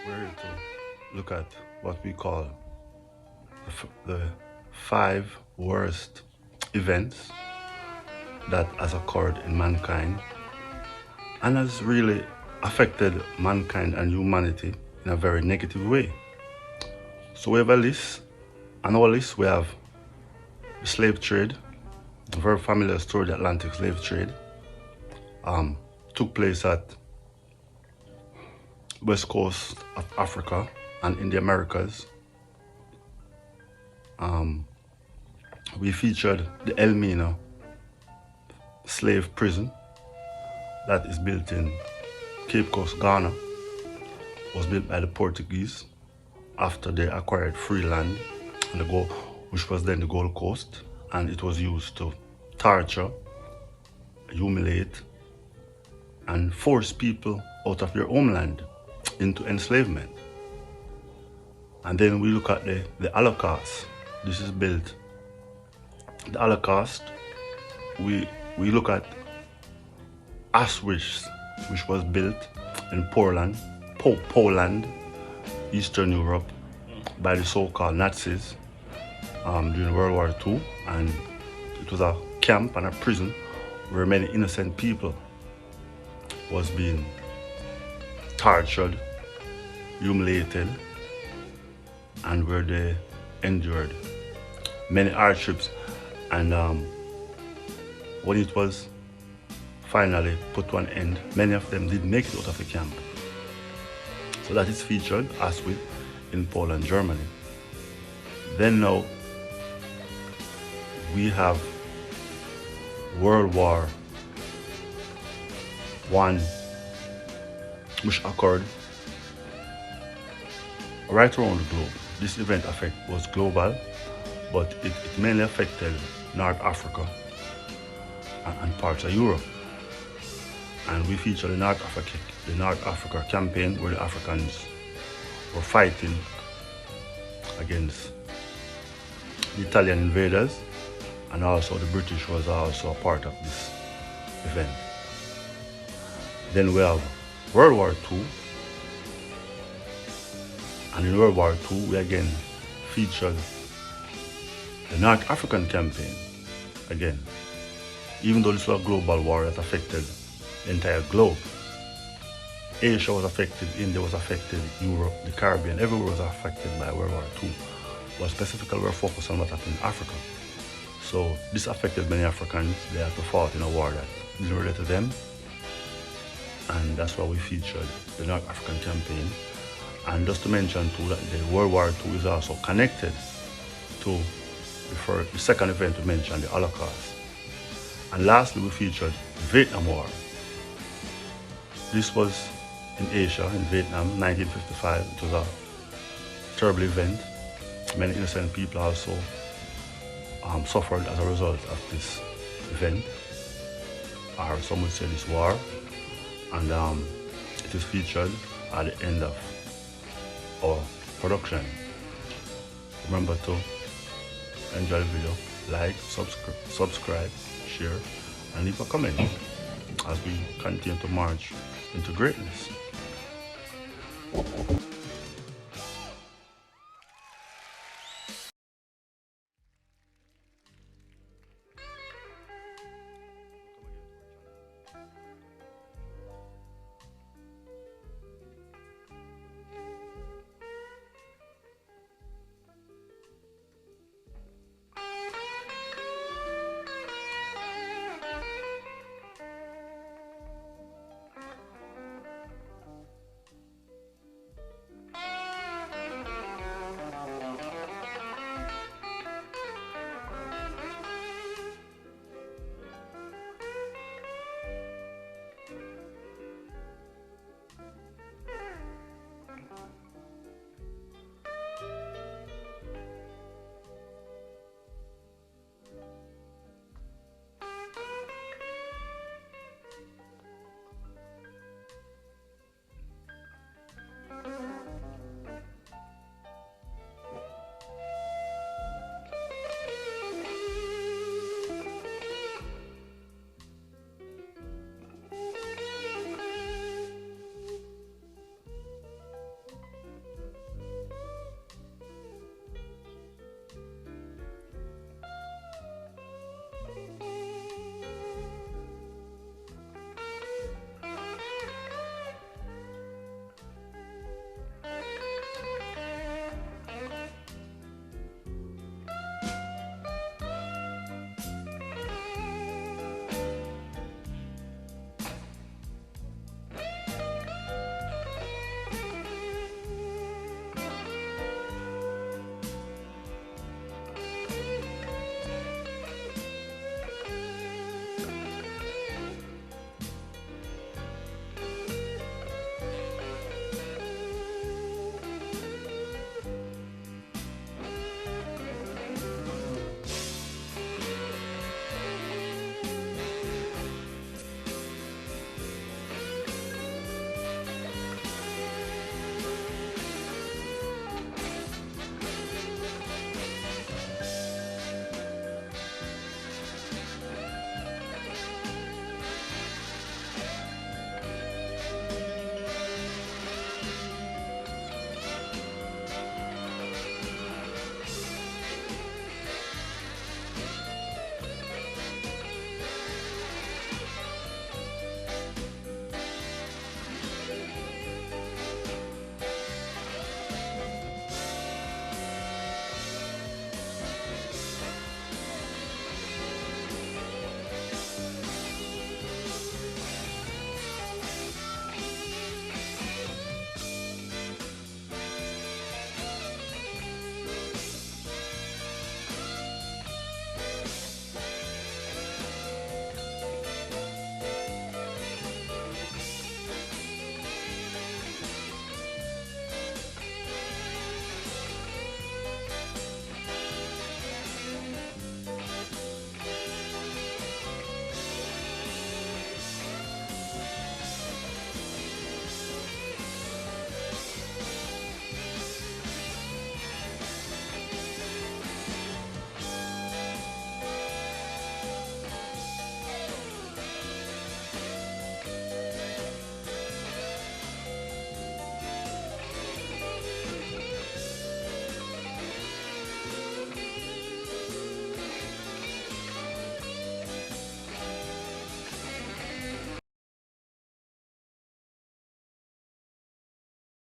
We're here to look at what we call the 5 worst events that has occurred in mankind and has really affected mankind and humanity in a very negative way. So we have a list. On our list we have the slave trade, a very familiar story, the Atlantic slave trade. Took place at west coast of Africa and in the Americas. We featured the Elmina slave prison that is built in Cape Coast, Ghana. Was built by the Portuguese after they acquired free land on the Gold, which was then the Gold Coast, and it was used to torture, humiliate, and force people out of their homeland into enslavement. And then we look at the Holocaust. This is built. The Holocaust, we look at Auschwitz, which was built in Poland, Eastern Europe, by the so-called Nazis during World War II, and it was a camp and a prison where many innocent people was being tortured, humiliated, and where they endured many hardships. And when it was finally put to an end, many of them did make it out of the camp. So that is featured Auschwitz in Poland, Germany. Then now we have World War I, which occurred right around the globe. This event was global, but it mainly affected North Africa and parts of Europe. And we feature the North Africa campaign, where the Africans were fighting against the Italian invaders, and also the British was also a part of this event. Then we have World War II, and in World War II we again featured the North African campaign again. Even though this was a global war that affected the entire globe, Asia was affected, India was affected, Europe, the Caribbean, everywhere was affected by World War II. But specifically we're focused on what happened in Africa. So this affected many Africans. They had to fight in a war that didn't relate to them. And that's why we featured the North African campaign. And just to mention too that the World War II is also connected to the second event we mentioned, the Holocaust. And lastly, we featured the Vietnam War. This was in Asia, in Vietnam, 1955. It was a terrible event. Many innocent people also suffered as a result of this event, or some would say this war. And it is featured at the end of our production. Remember to enjoy the video, like, subscribe, share, and leave a comment as we continue to march into greatness.